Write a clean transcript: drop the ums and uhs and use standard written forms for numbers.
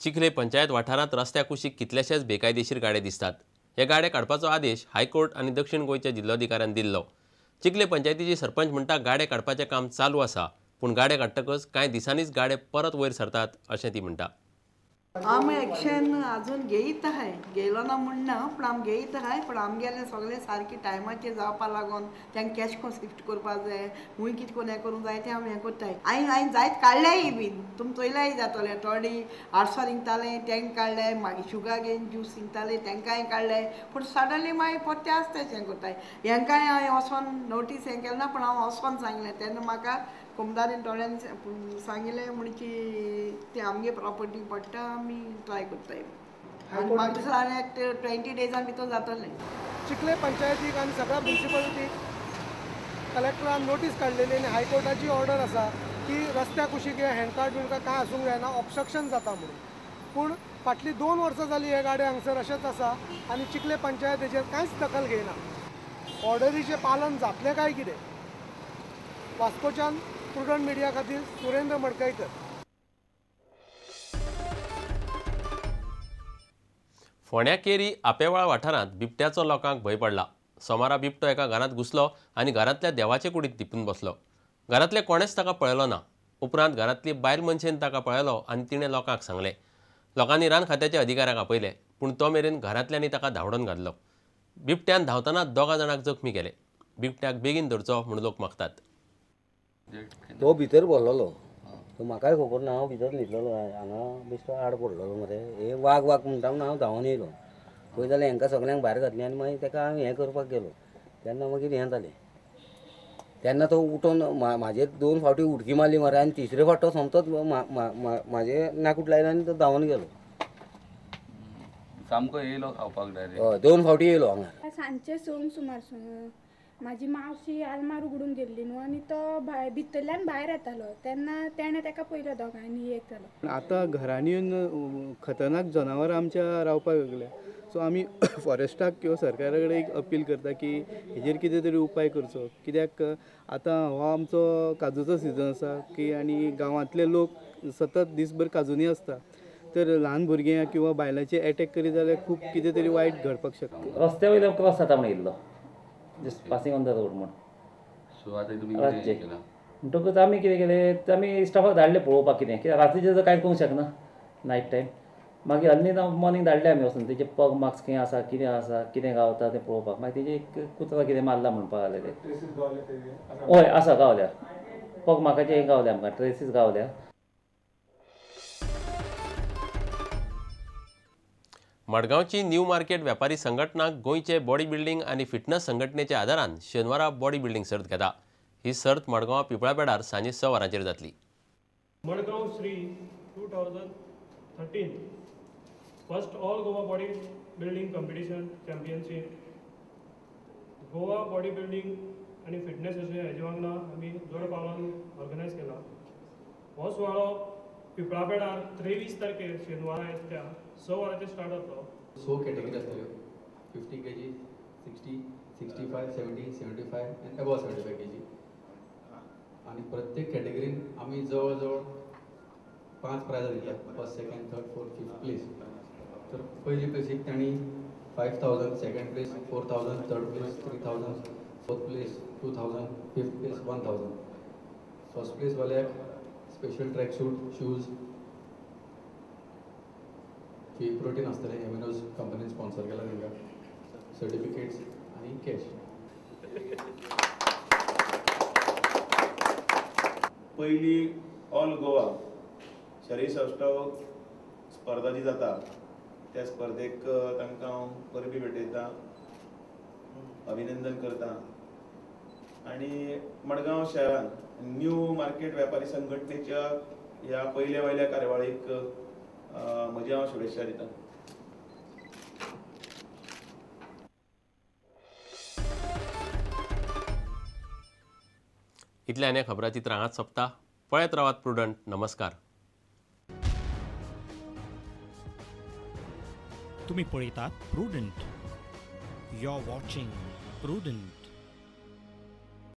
चिखले पंचायत वाठारांत रस्त्या कुशीक कितलेशेच बेकायदेशीर गाडे दिसतात. हे गाडे काडपाचो आदेश हायकोर्ट आनी दक्षिण गोंयच्या जिल्लोधिकाऱ्यान दिल्लो. चिखले पंचायतीची सरपंच म्हणटा गाडे काडपाचें काम चालू आसा, पूण गाडे काडटकच कांय दिसांनीच गाडे परत वयर सरतात अशें ती म्हणटा. आमी एक्शन अजून घेयत आहाय, गेलो ना म्हणना, पण आमी घेयत आहाय. पण आमगेलें सगळें सारकें टायमाचेर जावपा लागून तांकां कॅश कोण शिफ्ट करपाक जाय, खूंय कितें कोन्न हें करूंक जाय तें आमी हें करताय. हांवें जायत काडल्याय बीन, तुमी चोयल्याय जातलें. थोडी आडसो विकताले तेंकां काडलें, मागीर शुगर केन ज्यूस विकताले तेंकांय काडलें. पूण सडनली मागीर परते आसताच हें करताय. हेंकांय हांवें वचोन नोटीस हें केलें ना, पूण हांव वचोन सांगलें. तेन्ना म्हाका कोमदारीन थोड्यान सांगिल्लें म्हणची ती आमगे प्रॉपर्टी पडटा, आमी ट्राय करताय. आनी म्हाका दिसता आनी 20 डेजां भितर जातलें. चिखले पंचायतीक आनी सगळ्या म्युनिसिपालिटीक कलेक्टरान नोटीस काडलेली आनी हायकोर्टाची ऑर्डर आसा की रस्त्या कुशीक हे हँडकार्ड बिणकार्ड कांय आसूंक जायना, ऑब्स्ट्रक्शन जाता म्हणून. पूण फाटलीं 2 वर्सां जालीं हे गाडे हांगसर अशेंच आसा आनी चिखले पंचायतीचेर कांयच दखल घेयना. ऑर्डरीचें पालन जातलें काय कितें? वास्कोच्यान प्रुडंट मिडिया खातीर सुरेंद्र मडकयकर. फोंड्या केरी आपेवाळ वाठारांत बिबट्याचो लोकांक भंय पडला. सोमारा बिबटो एका घरांत घुसलो आनी घरांतल्या देवाचे कुडींत लिपून बसलो. घरांतले कोणेच ताका पळयलो ना. उपरांत घरांतली बायल मनशेन ताका पळयलो आनी तिणें लोकांक सांगलें. लोकांनी रान खात्याच्या अधिकाऱ्याक आपयलें, पूण तो मेरेन घरांतल्यांनी ताका धांवडोन घातलो. बिबट्यान धांवतना 2 जाणांक जखमी केले. बिबट्याक बेगीन धरचो म्हूण लोक मागतात. तो भितर भरलेलो, तो म्हाकाय खबर ना. हांव भितर न्हिदलेलो, हांगा बेश्टो आड पडलेलो मरे. हे वाग म्हणटा म्हणून हांव धांवन येयलो. पळय जाल्यार हेंकां सगळ्यांक भायर घातलें आनी मागीर ताका हांव हें करपाक गेलो. तेन्ना मागीर हें जालें. तेन्ना तो उठोन म्हाजेर 2 फावटी उडकी मारली मरे आनी 3रे फावट तो सोमतोच म्हाजे नाकूट लायलो आनी तो धांवन गेलो. सामको येयलो खावपाक डायरेक्ट. हय 2 फावटी येयलो हांगा. सांजचे 2 सुमार म्हाजी मावशी आलमार उगडून गेल्ली न्हू आनी तो भितरल्यान भायर येतालो. तेन्ना तेणें ताका पयलो दोगांयनी एक जालो. आतां घरांनी येवन खतरनाक जनावरां आमच्या रावपाक लागल्या. सो आमी फॉरेस्टाक किंवा सरकारा कडेन एक अपील करता की हेजेर कितें तरी उपाय करचो. कित्याक आतां हो आमचो काजूचो सिजन आसा की आनी गांवांतले लोक सतत दीसभर काजूनी आसता. तर ल्हान भुरग्यां किंवा बायलांचे एटॅक करीत जाल्यार खूब कितें तरी वायट घडपाक शकता. रस्त्या वयलो क्रॉस जाता म्हणून येयल्लो, just passing on the road म्हण. सो आतां तुमी कितें केलां? म्हणटकच आमी कितें केलें, आमी स्टाफाक धाडलें पळोवपाक कितें, कित्याक रात्रीचें कांय करूंक शकना नायट टायम. मागीर अर्ली मॉर्निंग धाडलें आमी वचून तेजे पग मार्क्स खंय आसा, कितें गावता तें पळोवपाक. मागीर तेजे एक कुत्रो कितें मारला म्हणपाक लागलें ते. हय आसा, गावल्या. पग मार्काचे गावले आमकां, ट्रेसीस गावल्या. मडगांवची न्यू मार्केट वेपारी संघटनाक गोंयचे बॉडी बिल्डिंग आनी फिटनेस संघटनेच्या आदारान शेनवारा बॉडी बिल्डिंग सर्त घेता. ही सर्त मडगांव पिपळापेडार सांजे 6 वरांचेर जातली. Madgaon Shri 2013 first all Goa body building competition championship Goa body building आनी फिटनेस अशें हेजे वांगडा आमी जोड पावलान ऑर्गनायज केला. हो सुवाळो पिपळापेडार 23 तारखेर शेनवारा येता 6 वरांचेर स्टार्ट जातलो. 6 कॅटेगरी आसतल्यो. 50 kg, 60, 65, 70, 75 आनी अबव 75 kg. आनी प्रत्येक कॅटेगरीन आमी जवळ जवळ 5 प्रायज दिल्या. First, second, third, fourth, fifth place. तर पयली प्लेसीक तांणी 5000, second place 4000, third place 3000, fourth place 2000, fifth place 1000. First place वाल्याक स्पेशल ट्रॅक सूट, शूज, की प्रोटीन आसतलें. एमिनोज कंपनीन स्पॉन्सर केला तांकां. सर्टिफिकेट्स आनी कॅश. पयली ऑल गोवा शरीर सौष्ठव स्पर्धा जी जाता त्या स्पर्धेक तांकां हांव परबी भेटयता, अभिनंदन करता. आनी मडगांव शहरान न्यू मार्केट वेपारी संघटनेच्या ह्या पयल्या कार्यावळीक म्हजी हांव शुभेच्छा दिता. इतल्यान ह्या खबराचित्र हांगाच सोंपता. पळयत रावात प्रुडंट. नमस्कार. तुम्ही पळयतात Prudent. You are watching prudent.